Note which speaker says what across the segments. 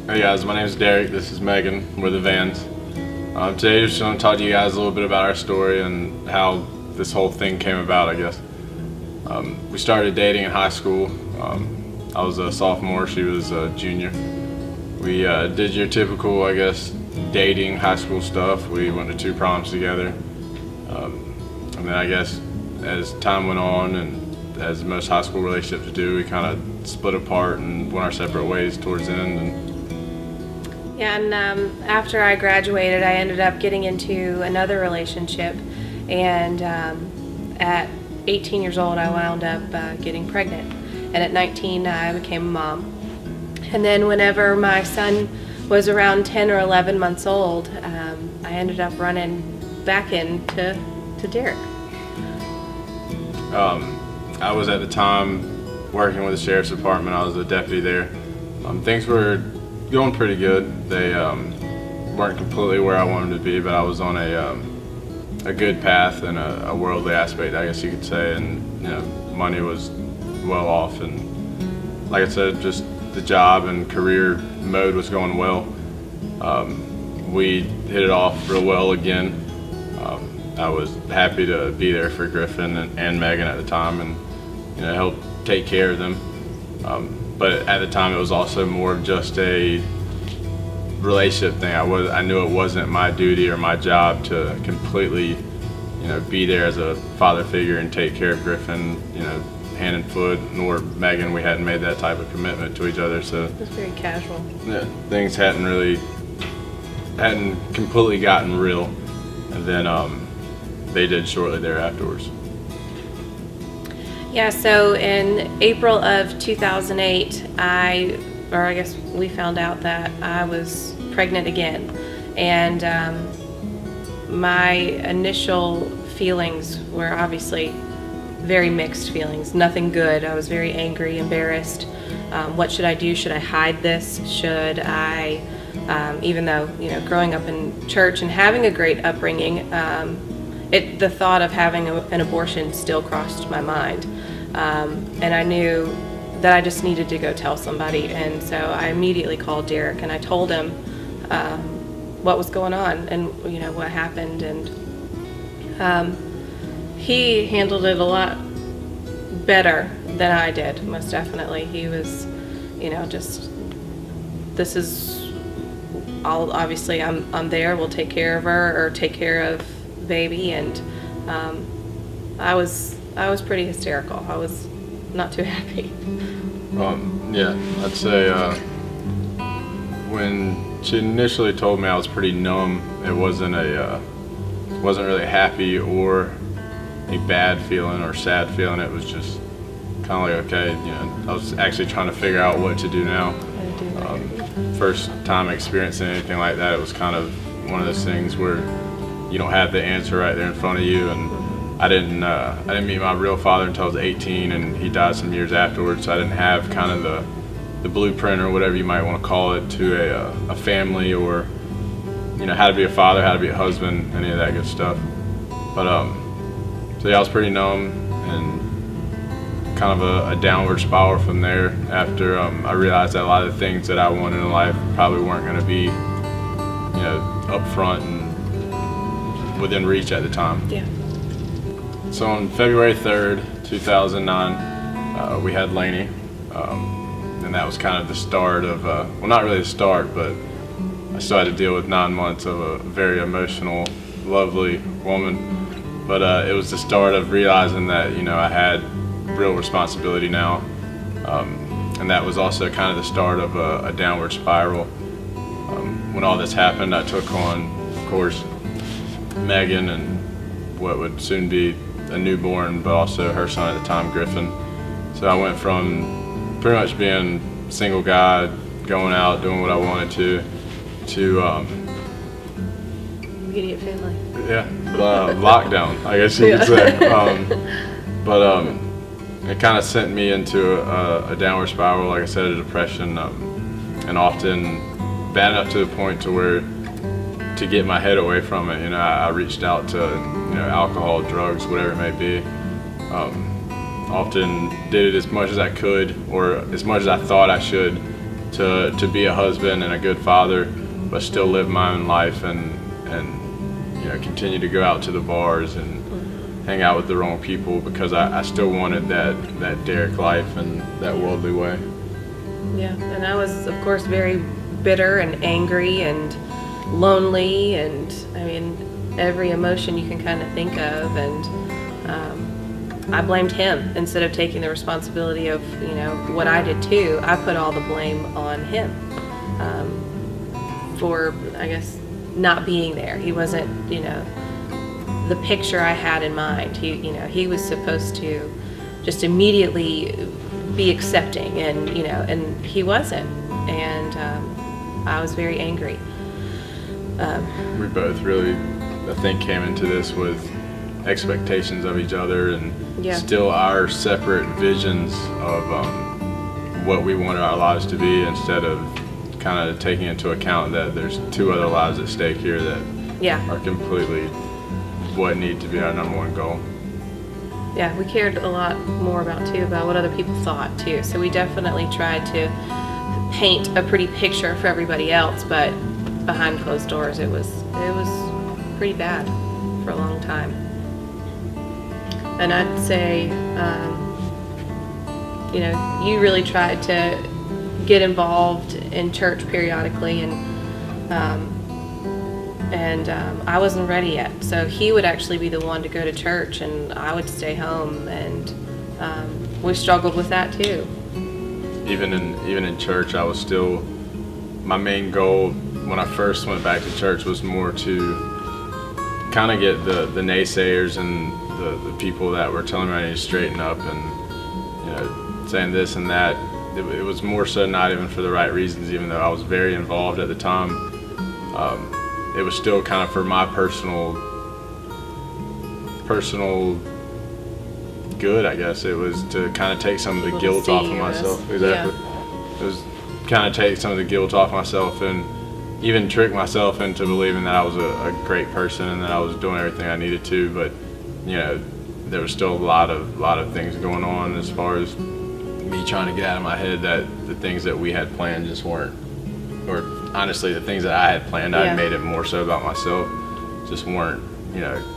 Speaker 1: Hey guys, my name is Derrick. This is Megan. We're the Vans. Today, just want to talk to you guys a little bit about our story and how this whole thing came about, I guess. We started dating in high school. I was a sophomore, she was a junior. We did your typical, I guess, dating high school stuff. We went to 2 proms together. And then I guess as time went on, and as most high school relationships do, we kind of split apart and went our separate ways towards the end.
Speaker 2: Yeah, and after I graduated, I ended up getting into another relationship, and at 18 years old, I wound up getting pregnant, and at 19, I became a mom. And then whenever my son was around 10 or 11 months old, I ended up running back into Derrick.
Speaker 1: I was at the time working with the sheriff's department. I was a deputy there. Things were going pretty good. They weren't completely where I wanted to be, but I was on a good path and a worldly aspect, I guess you could say, and money was well off, and like I said, just the job and career mode was going well. We hit it off real well again. I was happy to be there for Griffin and Megan at the time, and help take care of them. But at the time, it was also more of just a relationship thing. I knew it wasn't my duty or my job to completely, be there as a father figure and take care of Griffin, hand and foot, nor Megan. We hadn't made that type of commitment to each other, so
Speaker 2: It was very casual.
Speaker 1: yeah, things hadn't completely gotten real, and then they did shortly thereafterwards.
Speaker 2: Yeah, so in April of 2008, I guess we found out that I was pregnant again. And my initial feelings were obviously very mixed feelings, nothing good. I was very angry, embarrassed. What should I do? Should I hide this? Should I, even though, growing up in church and having a great upbringing, the thought of having an abortion still crossed my mind. And I knew that I just needed to go tell somebody, and so I immediately called Derrick and I told him what was going on and what happened, and he handled it a lot better than I did, most definitely. He was, just, this is all, obviously I'm there, we'll take care of her or take care of baby, and I was pretty hysterical. I was not too happy.
Speaker 1: Yeah, I'd say when she initially told me, I was pretty numb. It wasn't really happy or a bad feeling or sad feeling. It was just kind of like, okay, I was actually trying to figure out what to do now. First time experiencing anything like that, it was kind of one of those things where you don't have the answer right there in front of you, and I didn't meet my real father until I was 18, and he died some years afterwards, so I didn't have kind of the blueprint or whatever you might want to call it to a family, or how to be a father, how to be a husband, any of that good stuff. But so yeah, I was pretty numb and kind of a downward spiral from there after I realized that a lot of the things that I wanted in life probably weren't going to be up front and within reach at the time.
Speaker 2: Yeah.
Speaker 1: So on February 3rd, 2009, we had Lainey, and that was kind of the start of, well, not really the start, but I still had to deal with 9 months of a very emotional, lovely woman. But it was the start of realizing that, I had real responsibility now, and that was also kind of the start of a downward spiral. When all this happened, I took on, of course, Megan and what would soon be a newborn, but also her son at the time, Griffin. So I went from pretty much being a single guy, going out, doing what I wanted to
Speaker 2: Immediate family.
Speaker 1: yeah, lockdown, I guess you could say. But it kind of sent me into a downward spiral, like I said, a depression, and often bad enough to the point to where to get my head away from it, I reached out to alcohol, drugs, whatever it may be. Often did it as much as I could, or as much as I thought I should, to be a husband and a good father, but still live my own life and continue to go out to the bars and hang out with the wrong people, because I still wanted that Derrick life and that worldly way.
Speaker 2: Yeah, and I was, of course, very bitter and angry and lonely, and I mean, every emotion you can kind of think of, and I blamed him instead of taking the responsibility of, what I did too. I put all the blame on him for, I guess, not being there. He wasn't, the picture I had in mind. He was supposed to just immediately be accepting, and and he wasn't, and I was very angry.
Speaker 1: We both really, I think, came into this with expectations of each other, and still our separate visions of what we wanted our lives to be, instead of kind of taking into account that there's two other lives at stake here that are completely what need to be our number one goal.
Speaker 2: Yeah, we cared a lot more about what other people thought too. So we definitely tried to paint a pretty picture for everybody else, but behind closed doors, it was pretty bad for a long time. And I'd say, you really tried to get involved in church periodically, and I wasn't ready yet. So he would actually be the one to go to church, and I would stay home, and we struggled with that too.
Speaker 1: Even in church, I was still, my main goal when I first went back to church was more to kind of get the naysayers and the people that were telling me I need to straighten up and saying this and that. It was more so not even for the right reasons, even though I was very involved at the time. It was still kind of for my personal good, I guess. It was to kind of take some of the guilt off of myself. Exactly. Yeah. It was kind of take some of the guilt off myself, and even trick myself into believing that I was a great person and that I was doing everything I needed to. But there was still a lot of things going on as far as me trying to get out of my head that the things that we had planned just weren't, or honestly the things that I had planned, I made it more so about myself, just weren't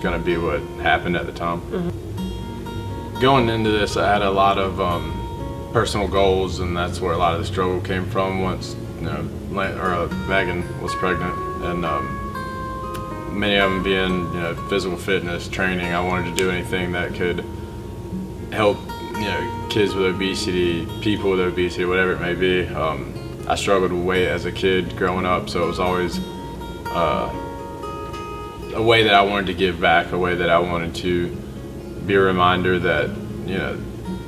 Speaker 1: gonna be what happened at the time. Mm-hmm. Going into this, I had a lot of personal goals, and that's where a lot of the struggle came from once Megan was pregnant, and many of them being physical fitness, training. I wanted to do anything that could help kids with obesity, people with obesity, whatever it may be. I struggled with weight as a kid growing up, so it was always a way that I wanted to give back, a way that I wanted to be a reminder that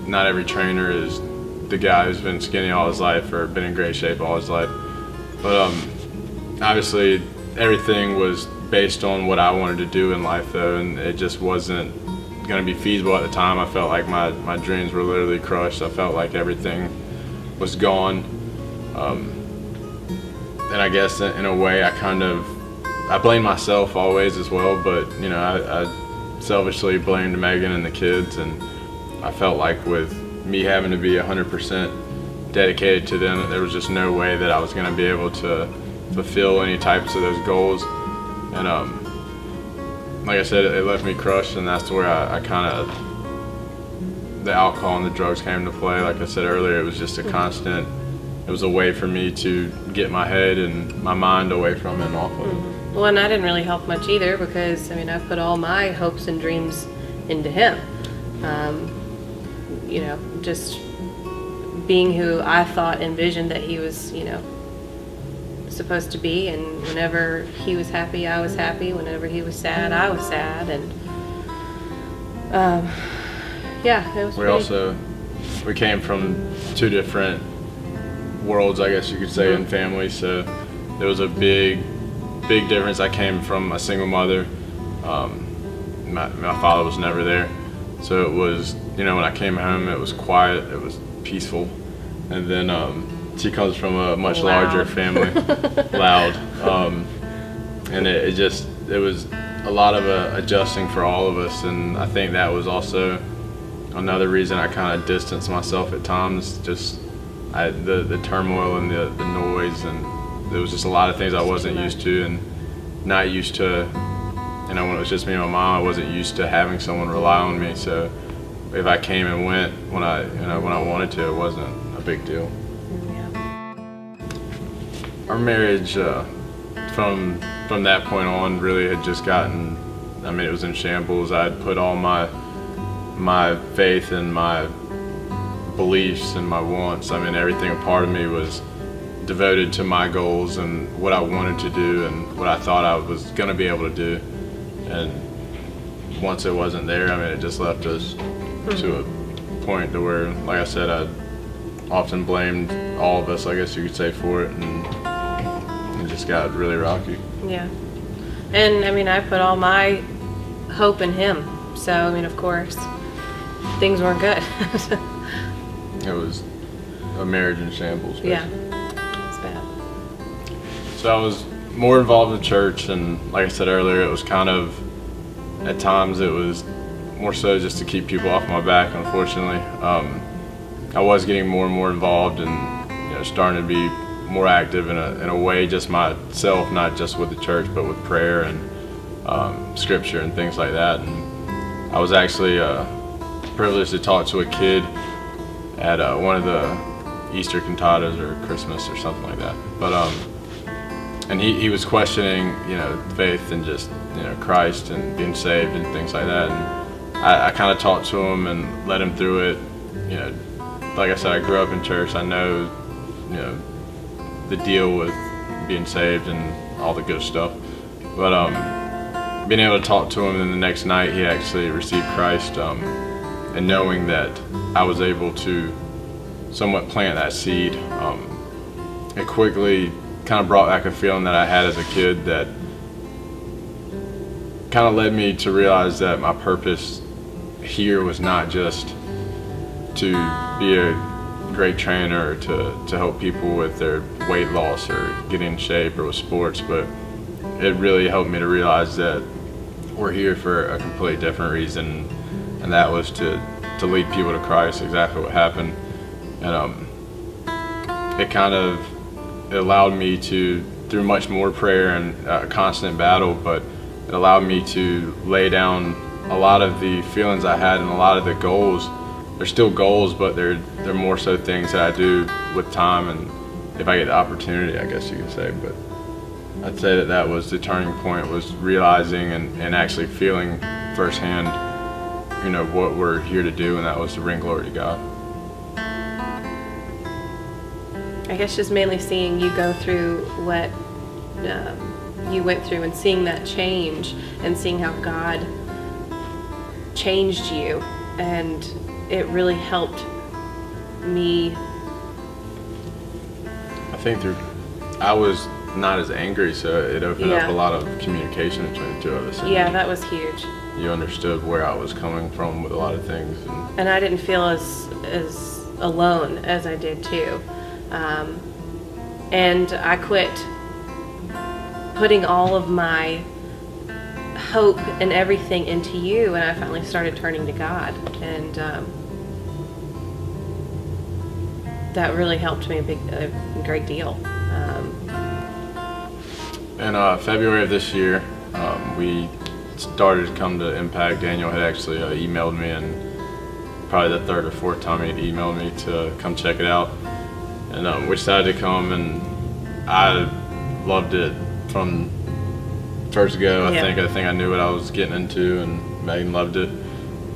Speaker 1: not every trainer is the guy who's been skinny all his life or been in great shape all his life. But obviously everything was based on what I wanted to do in life, though, and it just wasn't going to be feasible at the time. I felt like my dreams were literally crushed. I felt like everything was gone. And I guess in a way I blamed myself always as well, but I selfishly blamed Megan and the kids, and I felt like with me having to be 100% dedicated to them, that there was just no way that I was going to be able to fulfill any types of those goals. And like I said, it left me crushed, and that's where I kind of, the alcohol and the drugs came into play. Like I said earlier, it was just a constant, it was a way for me to get my head and my mind away from it and off of it.
Speaker 2: Mm-hmm. Well, and that didn't really help much either, because I put all my hopes and dreams into him. Just being who I thought, envisioned that he was, supposed to be, and whenever he was happy, I was happy. Whenever he was sad, I was sad, and it was. We came from two different worlds, I guess you could say, in family. So there was a big difference. I came from a single mother. My father was never there, so it was, when I came home, it was quiet, it was peaceful. And then she comes from a much larger family, loud, and it was a lot of adjusting for all of us. And I think that was also another reason I kind of distanced myself at times, just
Speaker 1: the turmoil and the noise, and there was just a lot of things I wasn't used to and not used to. You know, when it was just me and my mom, I wasn't used to having someone rely on me. So if I came and went when I wanted to, it wasn't a big deal.
Speaker 2: Yeah.
Speaker 1: Our marriage from that point on really had just gotten, I mean, it was in shambles. I had put all my faith and my beliefs and my wants, I mean, everything a part of me was devoted to my goals and what I wanted to do and what I thought I was going to be able to do. And once it wasn't there, I mean, it just left us to a point to where, like I said, I often blamed all of us, I guess you could say, for it, and it just got really rocky.
Speaker 2: Yeah. And I mean, I put all my hope in him. So, I mean, of course, things weren't good.
Speaker 1: It was a marriage in shambles, basically.
Speaker 2: Yeah, it's bad.
Speaker 1: So I was more involved in church, and like I said earlier, it was kind of, at times it was more so just to keep people off my back, unfortunately. I was getting more and more involved and starting to be more active in a way, just myself, not just with the church, but with prayer and scripture and things like that. And I was actually privileged to talk to a kid at one of the Easter cantatas or Christmas or something like that. But and he was questioning, faith and just, Christ and being saved and things like that. And I kind of talked to him and led him through it. Like I said, I grew up in church. I know, the deal with being saved and all the good stuff. But being able to talk to him, and the next night he actually received Christ, and knowing that I was able to somewhat plant that seed, it quickly kind of brought back a feeling that I had as a kid that kind of led me to realize that my purpose here was not just to be a great trainer or to help people with their weight loss or getting in shape or with sports, but it really helped me to realize that we're here for a completely different reason, and that was to lead people to Christ. Exactly what happened. And it allowed me to, through much more prayer and a constant battle, but it allowed me to lay down a lot of the feelings I had and a lot of the goals. They're still goals, but they're more so things that I do with time and if I get the opportunity, I guess you could say. But I'd say that was the turning point, was realizing and actually feeling firsthand, what we're here to do, and that was to bring glory to God.
Speaker 2: I guess just mainly seeing you go through what you went through and seeing that change and seeing how God changed you, and it really helped me.
Speaker 1: I think I was not as angry, so it opened up a lot of communication between the two of us.
Speaker 2: Yeah, that was huge.
Speaker 1: You understood where I was coming from with a lot of things.
Speaker 2: And I didn't feel as alone as I did too. And I quit putting all of my hope and everything into you, and I finally started turning to God, and that really helped me a great deal.
Speaker 1: In February of this year, we started to come to Impact. Daniel had actually emailed me, and probably the third or fourth time he'd emailed me to come check it out. And we decided to come, and I loved it from first go. I think I knew what I was getting into, and Megan loved it.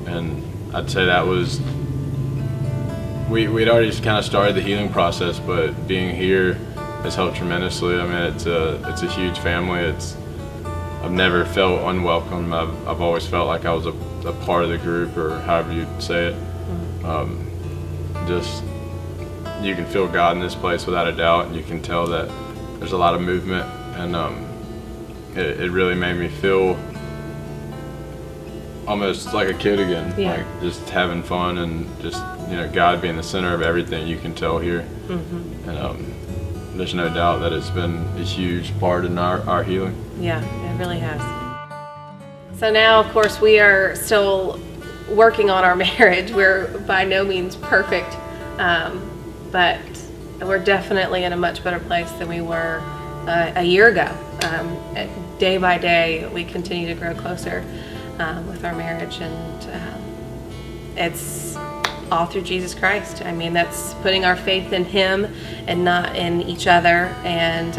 Speaker 1: And I'd say that was, we'd already kind of started the healing process, but being here has helped tremendously. I mean, it's a huge family. I've never felt unwelcome. I've always felt like I was a part of the group, or however you'd say it. Just, you can feel God in this place without a doubt, and you can tell that there's a lot of movement, and it really made me feel almost like a kid again, like just having fun and just, God being the center of everything. You can tell here. And there's no doubt that it's been a huge part in our healing.
Speaker 2: Yeah, it really has. So now, of course, we are still working on our marriage. We're by no means perfect, but we're definitely in a much better place than we were a year ago. Day by day, we continue to grow closer with our marriage, and it's all through Jesus Christ. I mean, that's putting our faith in Him and not in each other, and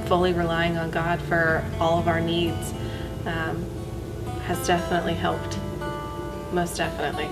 Speaker 2: fully relying on God for all of our needs has definitely helped, most definitely.